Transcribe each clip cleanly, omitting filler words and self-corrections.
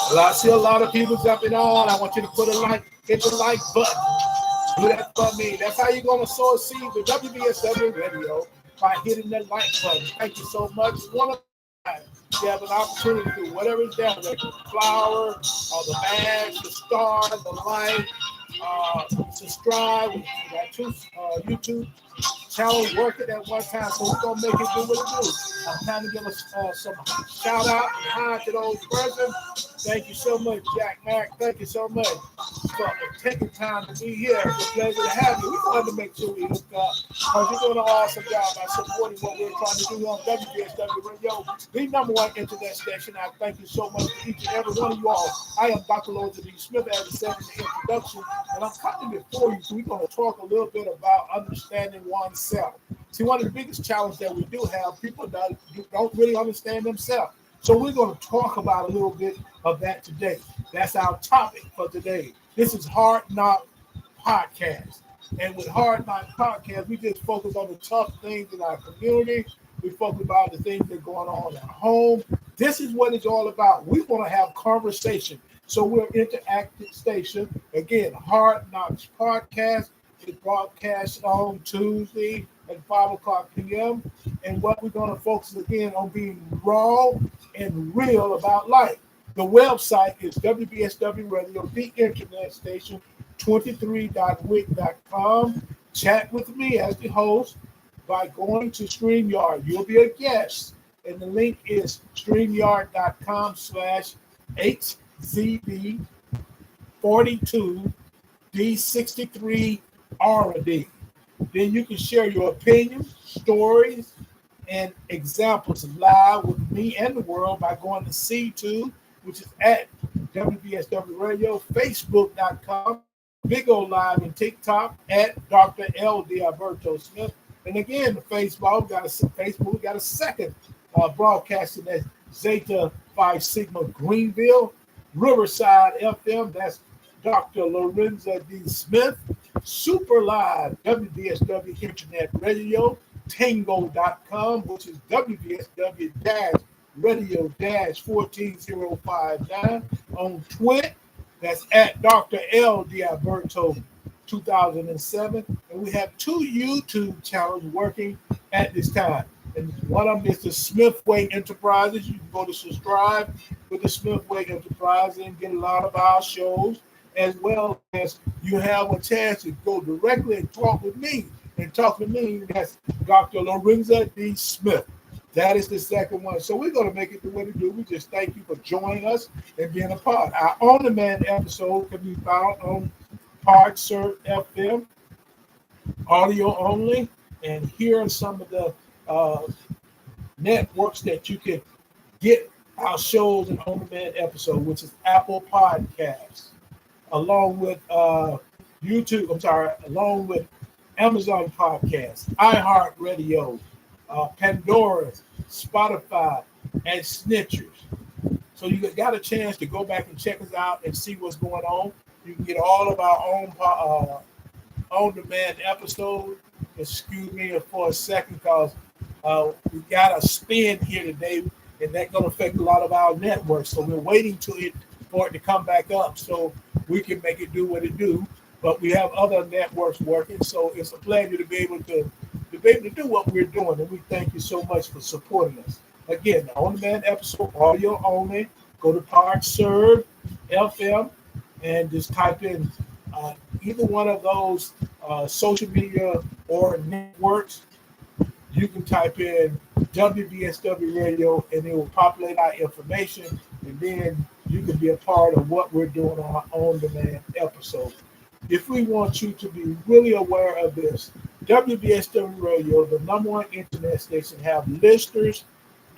Well, I see a lot of people jumping on. I want you to put a like, hit the like button. Do that for me. That's how you're going to sow a seed to WBSW Radio by hitting that like button. Thank you so much. One of you have an opportunity to do whatever is down there, the flower, the badge, the star, the light, subscribe. We got two YouTube channels working at one time, so we're going to make it do what it do. I'm trying to give us some shout out and hi to those present. Thank you so much, Jack Mack. Thank you so much for taking time to be here. It's a pleasure to have you. We wanted to make sure we hook up because you're doing an awesome job by supporting what we're trying to do on WBSW Radio, the number one internet station. I thank you so much for each and every one of you all. I am Dr. Loza D. Smith, as I said in the introduction, and I'm coming before you. So we're going to talk a little bit about understanding oneself. See, one of the biggest challenges that we do have, people don't really understand themselves. So we're going to talk about a little bit of that today. That's our topic for today. This is Hard Knock Podcast. And with Hard Knock Podcast, we just focus on the tough things in our community. We focus about the things that are going on at home. This is what it's all about. We want to have conversation. So we're an interactive station. Again, Hard Knocks Podcast is broadcast on Tuesday at 5 o'clock p.m. And what we're going to focus again on being raw and real about life. The website is WBSW Radio, the internet station, 23.wig.com. Chat with me as the host by going to StreamYard. You'll be a guest. And the link is StreamYard.com/HCB42D63RD. Then you can share your opinions, stories, and examples live with me and the world by going to C2, which is at WBSW Radio, Facebook.com, Big O Live, and TikTok at Dr. L.D. Alberto Smith. And again, the Facebook, we got a second broadcasting at Zeta Phi Sigma Greenville, Riverside FM, that's Dr. Lorenza D. Smith, Super Live, WBSW Internet Radio, Tango.com, which is WBSW-Radio-14059 on Twitter. That's at Dr. L. Diaberto 2007. And we have two YouTube channels working at this time. And one of them is the Smithway Enterprises. You can go to subscribe with the Smithway Enterprises and get a lot of our shows, as well as you have a chance to go directly and talk with me. And talk to me, that's Dr. Lorenza D. Smith. That is the second one. So we're going to make it the way to do. We just thank you for joining us and being a part. Our on-demand episode can be found on PodSurf FM, audio only, and here are some of the networks that you can get our shows and on-demand episode, which is Apple Podcasts, along with along with Amazon Podcasts, iHeartRadio, Pandora, Spotify, and Snitchers. So you got a chance to go back and check us out and see what's going on. You can get all of our own on-demand episodes. Excuse me for a second, because we got a spin here today, and that's going to affect a lot of our networks. So we're waiting for it to come back up so we can make it do what it do. But we have other networks working, so it's a pleasure to be able to do what we're doing, and we thank you so much for supporting us. Again, the on-demand episode, audio only. Go to PodSurf FM and just type in either one of those social media or networks. You can type in WBSW Radio, and it will populate our information, and then you can be a part of what we're doing on our on-demand episode. If we want you to be really aware of this, WBSW Radio, the number one internet station, have listeners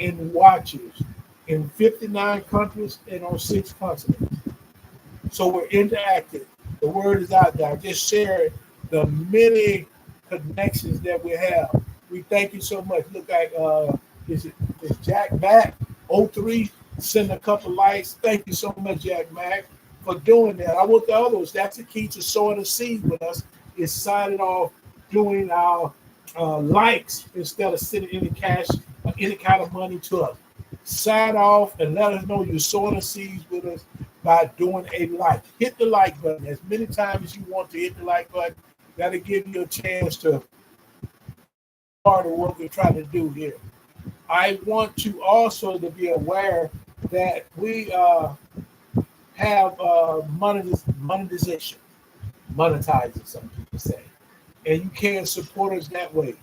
and watchers in 59 countries and on 6 continents. So we're interactive. The word is out there. Just share the many connections that we have. We thank you so much. Look like is Jack Mack 03 send a couple likes. Thank you so much, Jack Mack, for doing that. I want the others. That's the key to sowing a seed with us, is signing off, doing our likes instead of sending any cash or any kind of money to us. Sign off and let us know you're sowing a seed with us by doing a like. Hit the like button as many times as you want to hit the like button. That'll give you a chance to part of what we're trying to do here. I want you also to be aware that we have monetization, monetizing, some people say, and you can support us that way.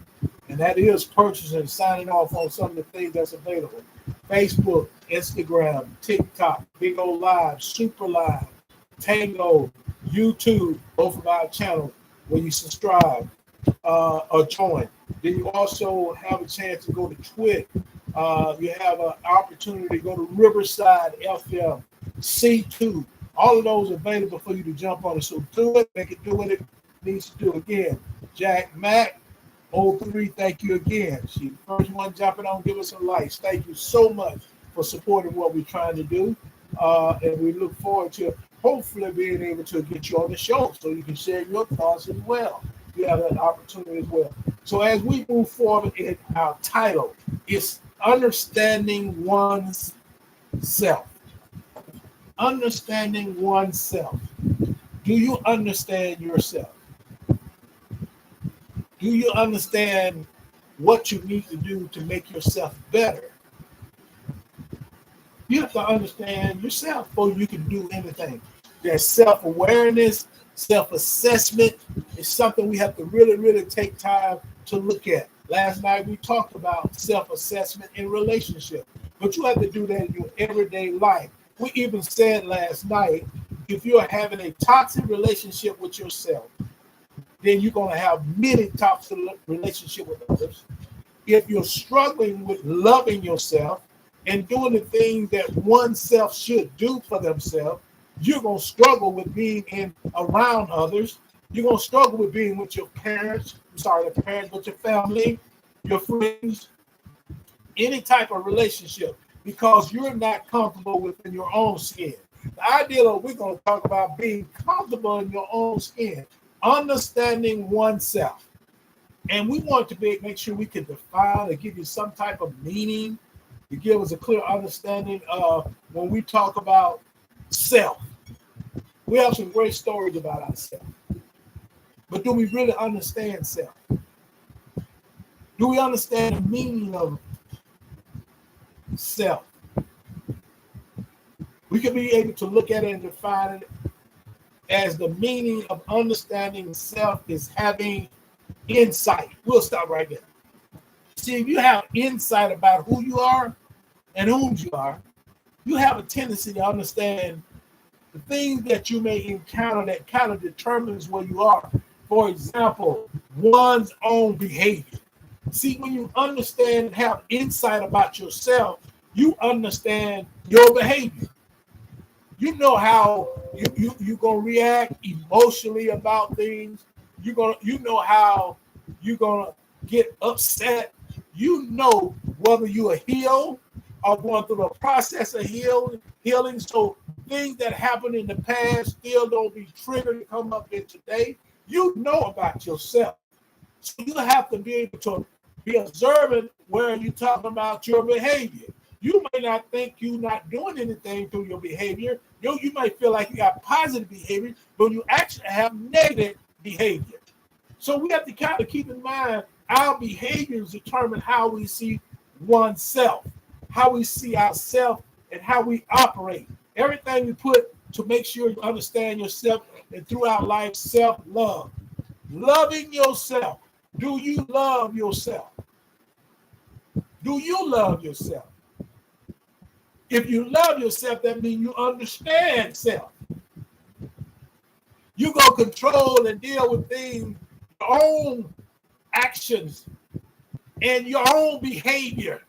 And that is purchasing and signing off on some of the things that's available. Facebook, Instagram, TikTok, Big O Live, Super Live, Tango, YouTube, both of our channels where you subscribe or join. Then you also have a chance to go to Twitch. You have an opportunity to go to Riverside FM, C2. All of those available for you to jump on it. So do it. Make it do what it needs to do. Again, Jack Mack 03, thank you again. She's the first one jumping on. Give us some likes. Thank you so much for supporting what we're trying to do. And we look forward to hopefully being able to get you on the show so you can share your thoughts as well. You have that opportunity as well. So as we move forward in our title, it's understanding one's self. Understanding oneself. Do you understand yourself? Do you understand what you need to do to make yourself better? You have to understand yourself before you can do anything. There's self-awareness, self-assessment is something we have to really, really take time to look at. Last night we talked about self-assessment in relationship, but you have to do that in your everyday life. We even said last night, if you're having a toxic relationship with yourself, then you're going to have many toxic relationships with others. If you're struggling with loving yourself and doing the things that oneself should do for themselves, you're going to struggle with being around others. You're going to struggle with being with your parents. With your family, your friends, any type of relationship, because you're not comfortable within your own skin. The idea of we're going to talk about being comfortable in your own skin, understanding oneself. And we want to make sure we can define or give you some type of meaning to give us a clear understanding of when we talk about self. We have some great stories about ourselves. But do we really understand self? Do we understand the meaning of self? We can be able to look at it and define it as the meaning of understanding self is having insight. We'll stop right there. See, if you have insight about who you are and whom you are, you have a tendency to understand the things that you may encounter that kind of determines where you are. For example, one's own behavior. See, when you understand and have insight about yourself, you understand your behavior. You know how you're gonna react emotionally about things. You know how you're gonna get upset. You know whether you are healed or going through the process of healing. So things that happened in the past still don't be triggered to come up in today. You know about yourself. So you have to be able to be observant where you're talking about your behavior. You may not think you're not doing anything through your behavior. You might feel like you got positive behavior, but you actually have negative behavior. So we have to kind of keep in mind our behaviors determine how we see oneself, how we see ourselves, and how we operate. Everything we put to make sure you understand yourself and throughout life, self-love. Loving yourself. Do you love yourself? Do you love yourself? If you love yourself, that means you understand self. You're going to control and deal with things, your own actions, and your own behavior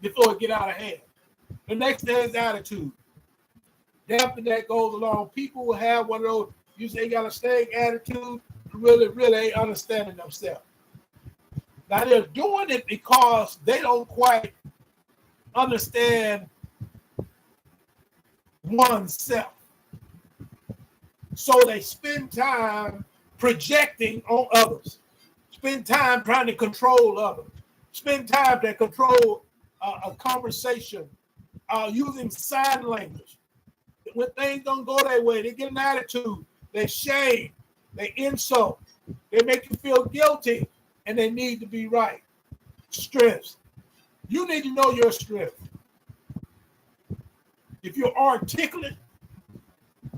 before it get out of hand. The next thing is attitude. dampen that goes along. People will have one of those, you say, got a staying attitude, really ain't understanding themselves. Now they're doing it because they don't quite understand oneself. So they spend time projecting on others, spend time trying to control others, spend time to control a conversation, using sign language. When things don't go their way, they get an attitude, they shame, they insult, they make you feel guilty, and they need to be right. Strengths. You need to know your strength. If you're articulate,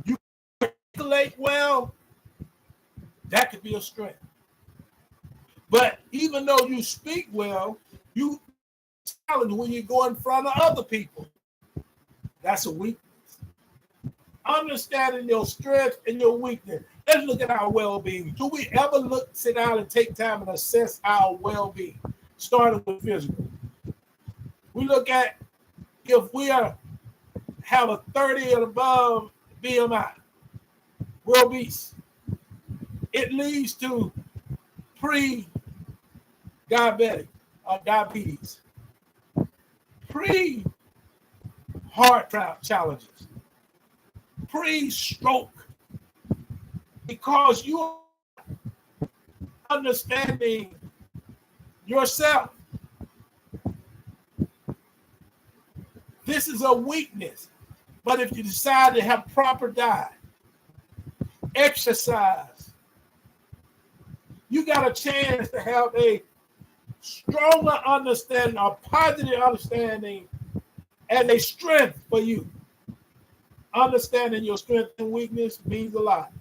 you articulate well, that could be a strength. But even though you speak well, you challenge when you go in front of other people. That's a weakness. Understanding your strength and your weakness. Let's look at our well-being. Do we ever sit down and take time and assess our well-being? Starting with physical. We look at if we have a 30 and above BMI, we're obese. It leads to pre-diabetic or diabetes, pre-heart challenges, pre-stroke, because you are understanding yourself. This is a weakness. But if you decide to have proper diet, exercise, you got a chance to have a stronger understanding, a positive understanding, and a strength for you. Understanding your strength and weakness means a lot.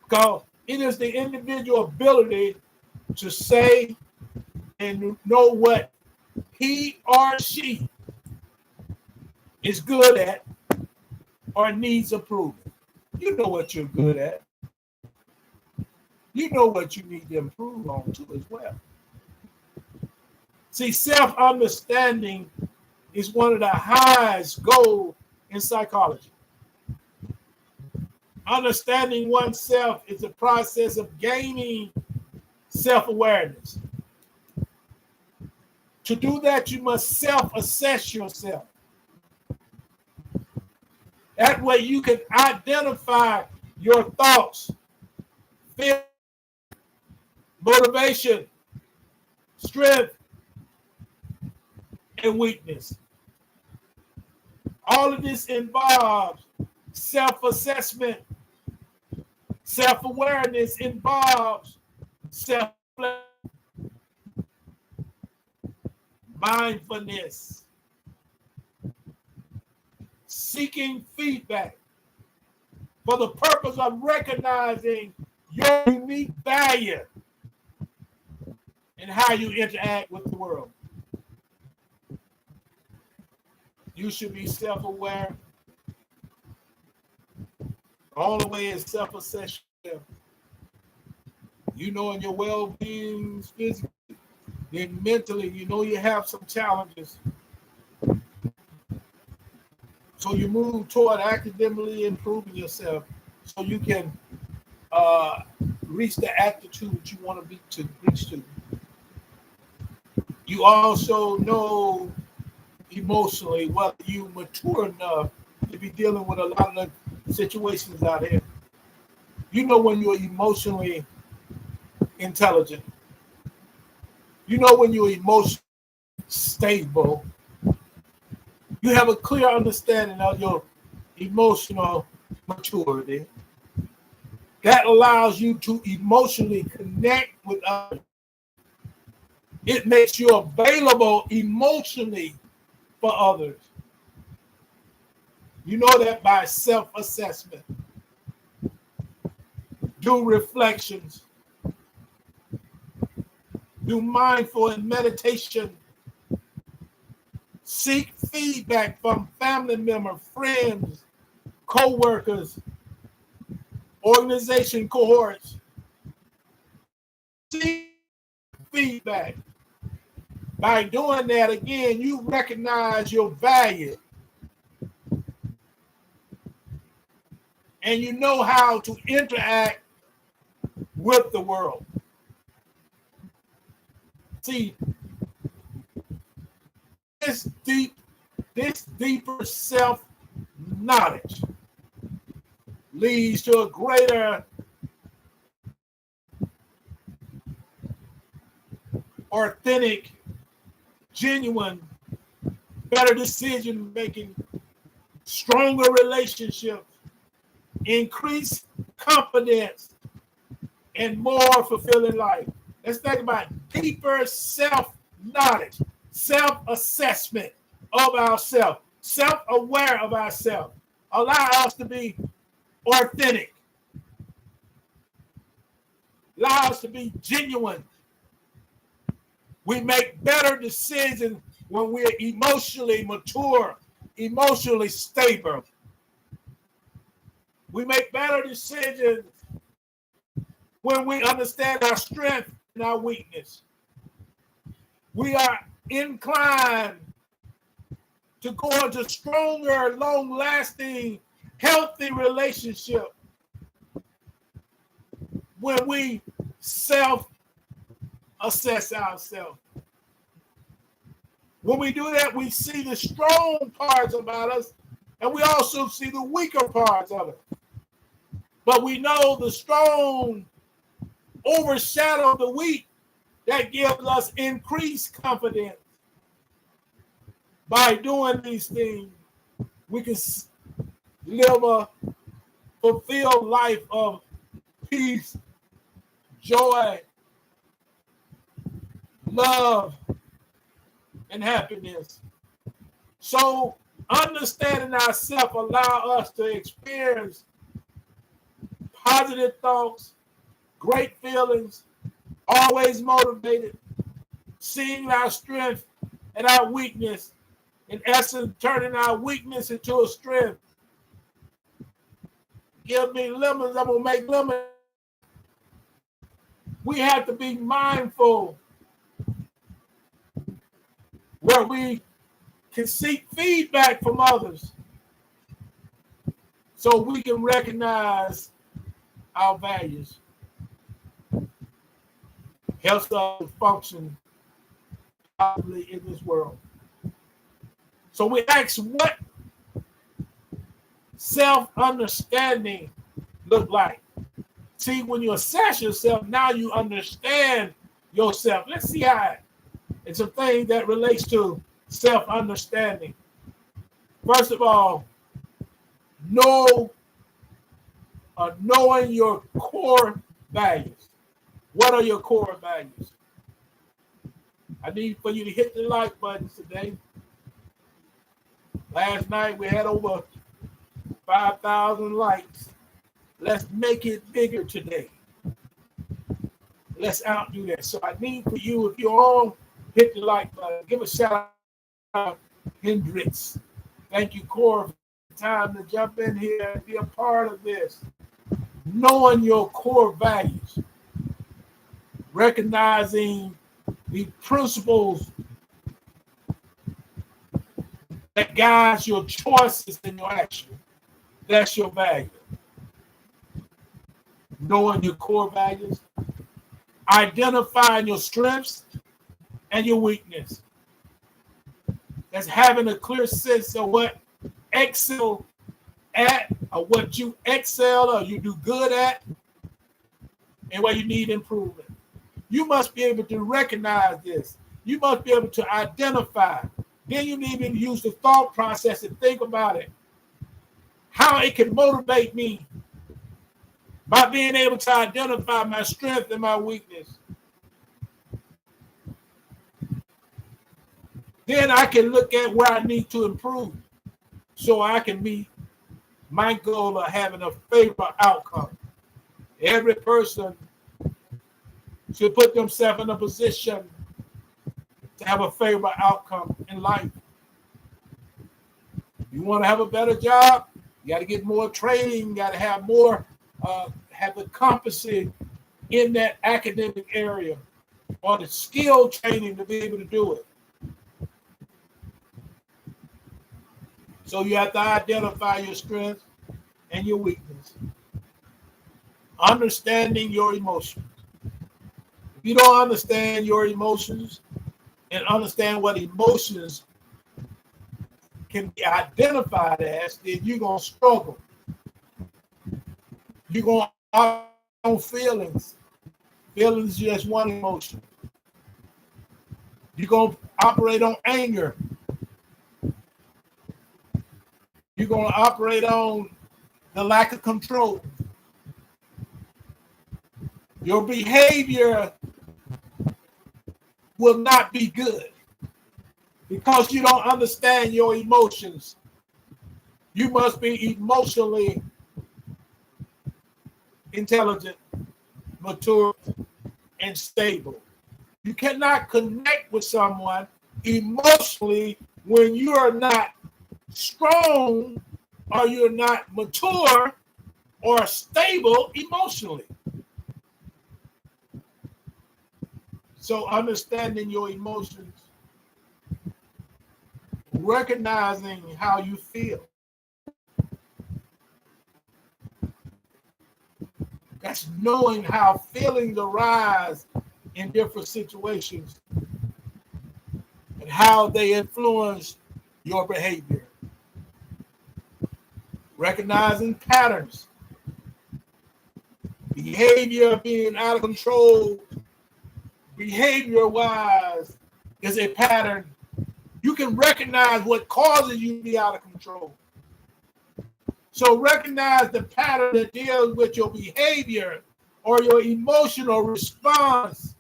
Because it is the individual ability to say and know what he or she is good at or needs improvement. You know what you're good at. You know what you need to improve on too as well. See, self-understanding is one of the highest goals in psychology. Understanding oneself is a process of gaining self-awareness. To do that, you must self-assess yourself. That way you can identify your thoughts, fear, motivation, strength, and weakness. All of this involves self-assessment. Self-awareness involves mindfulness. Seeking feedback for the purpose of recognizing your unique value and how you interact with the world. You should be self-aware. All the way is self-assessment. You know, in your well-being physically, then mentally, you know you have some challenges. So you move toward academically improving yourself so you can reach the attitude that you want to reach to. You also know emotionally whether you mature enough to be dealing with a lot of the situations out here. You know when you're emotionally intelligent. You know when you're emotionally stable. You have a clear understanding of your emotional maturity. That allows you to emotionally connect with others. It makes you available emotionally for others. You know that by self-assessment. Do reflections. Do mindful and meditation. Seek feedback from family members, friends, co-workers, organization cohorts. Seek feedback. By doing that, again, you recognize your value. and you know how to interact with the world. See, this deeper self-knowledge leads to a greater authentic, genuine, better decision making, stronger relationships, increased confidence, and more fulfilling life. Let's think about deeper self-knowledge, self-assessment of ourselves, self-aware of ourselves. Allow us to be authentic. Allow us to be genuine. We make better decisions when we're emotionally mature, emotionally stable. We make better decisions when we understand our strength and our weakness. We are inclined to go into stronger, long-lasting, healthy relationship when we self-assess ourselves. When we do that, we see the strong parts about us, and we also see the weaker parts of it. But we know the strong overshadow the weak. That gives us increased confidence. By doing these things, we can live a fulfilled life of peace, joy, love, and happiness. So understanding ourselves allows us to experience positive thoughts, great feelings, always motivated, seeing our strength and our weakness, in essence, turning our weakness into a strength. Give me lemons, I'm going to make lemons. We have to be mindful where we can seek feedback from others so we can recognize our values. Helps us to function properly in this world. So we ask, what self-understanding look like? See, when you assess yourself, now you understand yourself. Let's see how it's a thing that relates to self-understanding. First of all, knowing your core values. What are your core values? I need for you to hit the like button today. Last night we had over 5,000 likes. Let's make it bigger today. Let's outdo that. So I need for you, if you're on, hit the like button. Give a shout out to Hendrix. Thank you, Cora, for the time to jump in here and be a part of this. Knowing your core values. Recognizing the principles that guides your choices and your action. That's your value. Knowing your core values. Identifying your strengths and your weakness. That's having a clear sense of what excel at, or what you excel or you do good at, and where you need improvement. You must be able to recognize this. You must be able to identify. Then you need to use the thought process and think about it. How it can motivate me by being able to identify my strength and my weakness. Then I can look at where I need to improve so I can meet my goal of having a favorable outcome. Every person should put themselves in a position to have a favorable outcome in life. You want to have a better job? You got to get more training. You got to have more, have the competency in that academic area or the skill training to be able to do it. So you have to identify your strengths and your weakness. Understanding your emotions. If you don't understand your emotions and understand what emotions can be identified as, then you're going to struggle. You're going to operate on feelings. Feelings is just one emotion. You're going to operate on anger. You're going to operate on the lack of control. Your behavior will not be good because you don't understand your emotions. You must be emotionally intelligent, mature, and stable. You cannot connect with someone emotionally when you are not strong or you're not mature or stable emotionally. So understanding your emotions, recognizing how you feel. That's knowing how feelings arise in different situations and how they influence your behavior. Recognizing patterns. Behavior being out of control, behavior-wise, is a pattern. You can recognize what causes you to be out of control. So recognize the pattern that deals with your behavior or your emotional response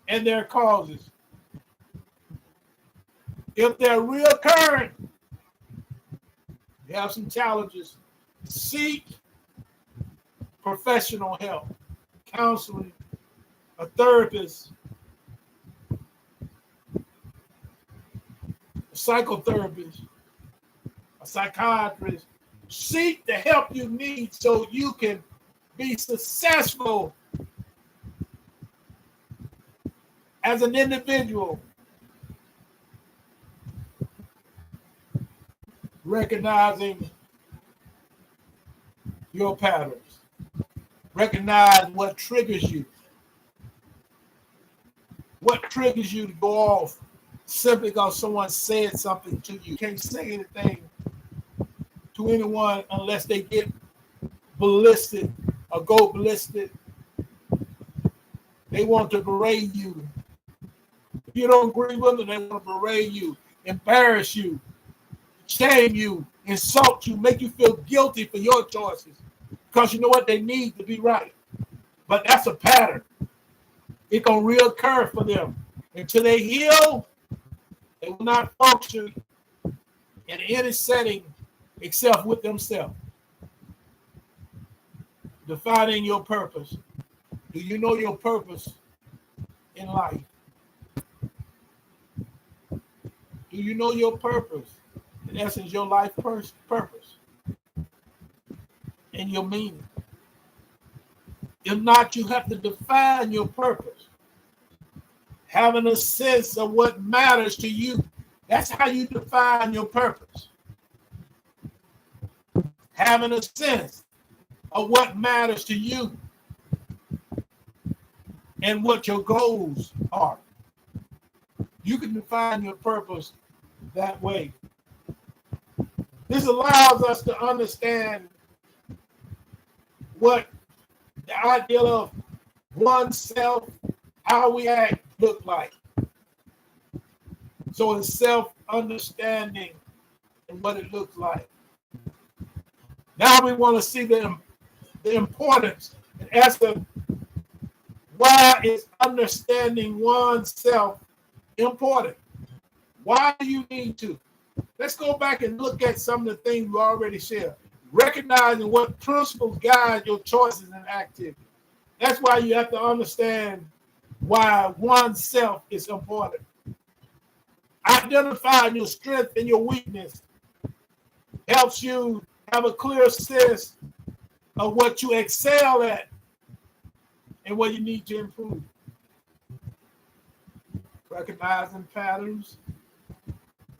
and their causes. If they're reoccurring, you have some challenges. Seek professional help, counseling, a therapist, a psychotherapist, a psychiatrist. Seek the help you need so you can be successful as an individual. Recognizing your patterns. Recognize what triggers you. What triggers you to go off simply because someone said something to you. You can't say anything to anyone unless they get ballistic or go ballistic. They want to berate you. If you don't agree with them, they want to berate you, embarrass you, shame you, insult you, make you feel guilty for your choices. Because you know what? They need to be right. But that's a pattern. It's going to reoccur for them. Until they heal, they will not function in any setting except with themselves. Defining your purpose. Do you know your purpose in life? Do you know your purpose? In essence, your life purpose and your meaning. If not, you have to define your purpose. Having a sense of what matters to you. That's how you define your purpose. Having a sense of what matters to you and what your goals are. You can define your purpose that way. This allows us to understand what the ideal of oneself, how we act, look like. So it's self-understanding and what it looks like. Now we want to see the importance and ask them, why is understanding oneself important? Why do you need to? Let's go back and look at some of the things we already shared. Recognizing what principles guide your choices and activity. That's why you have to understand why oneself is important. Identifying your strength and your weakness helps you have a clear sense of what you excel at and what you need to improve. Recognizing patterns,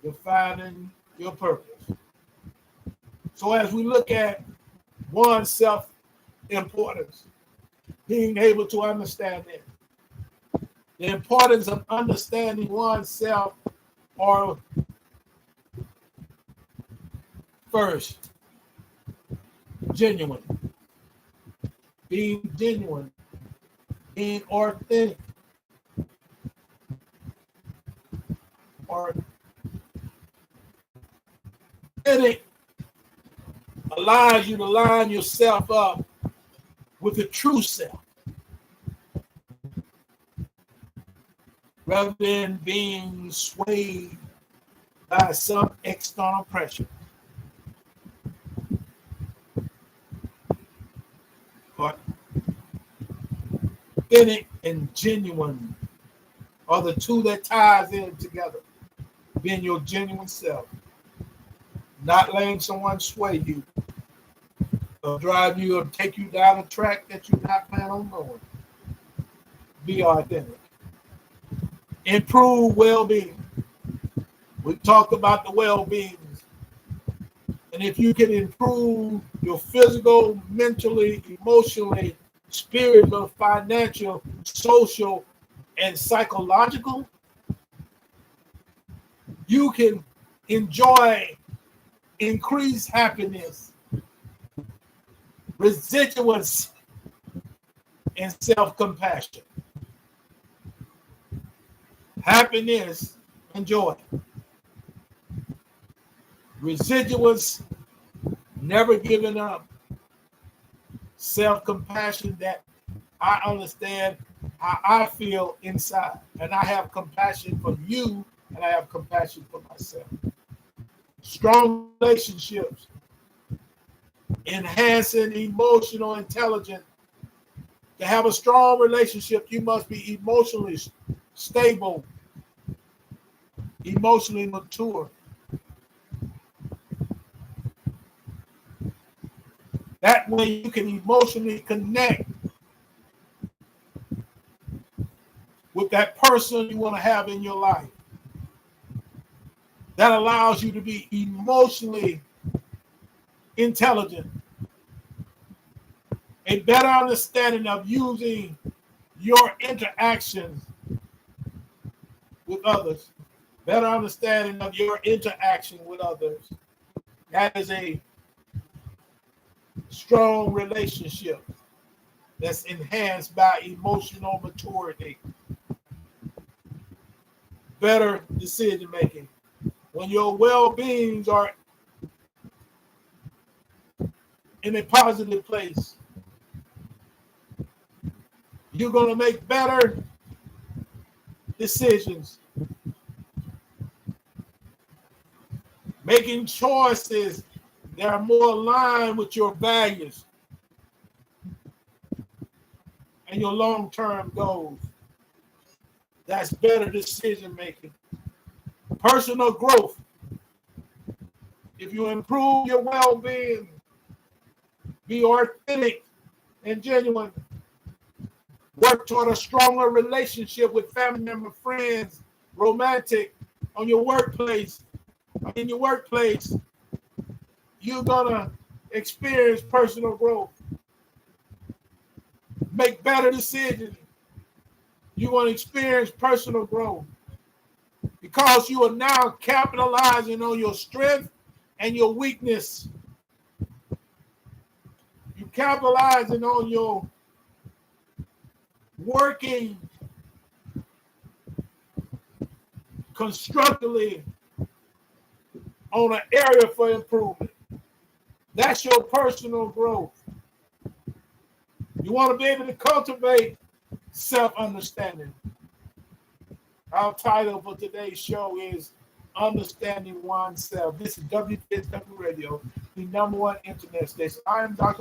defining your purpose. So as we look at one's self-importance, being able to understand it, the importance of understanding oneself are first, genuine, being authentic, authentic allows you to line yourself up with the true self rather than being swayed by some external pressure. But authentic and genuine are the two that ties in together. Being your genuine self, not letting someone sway you or drive you or take you down a track that you not plan on going. Be authentic. Improve well-being. We talked about the well-being. And if you can improve your physical, mentally, emotionally, spiritual, financial, social, and psychological, you can enjoy increased happiness, residuance, and self-compassion. Happiness and joy. Residuance, never giving up. Self-compassion, that I understand how I feel inside. And I have compassion for you, and I have compassion for myself. Strong relationships, enhancing emotional intelligence. To have a strong relationship, you must be emotionally stable, emotionally mature. That way you can emotionally connect with that person you want to have in your life. That allows you to be emotionally intelligent. A better understanding of using your interactions with others. Better understanding of your interaction with others. That is a strong relationship that's enhanced by emotional maturity. Better decision making. When your well-beings are in a positive place, you're going to make better decisions. Making choices that are more aligned with your values and your long-term goals. That's better decision making. Personal growth. If you improve your well-being, be authentic and genuine. Work toward a stronger relationship with family members, friends, romantic, on your workplace. In your workplace, you're going to experience personal growth. Make better decisions. You're going to experience personal growth because you are now capitalizing on your strength and your weakness. You're capitalizing on your working constructively on an area for improvement. That's your personal growth. You want to be able to cultivate self-understanding. Our title for today's show is Understanding Oneself. This is WPSW Radio, the #1 internet station. I am Dr.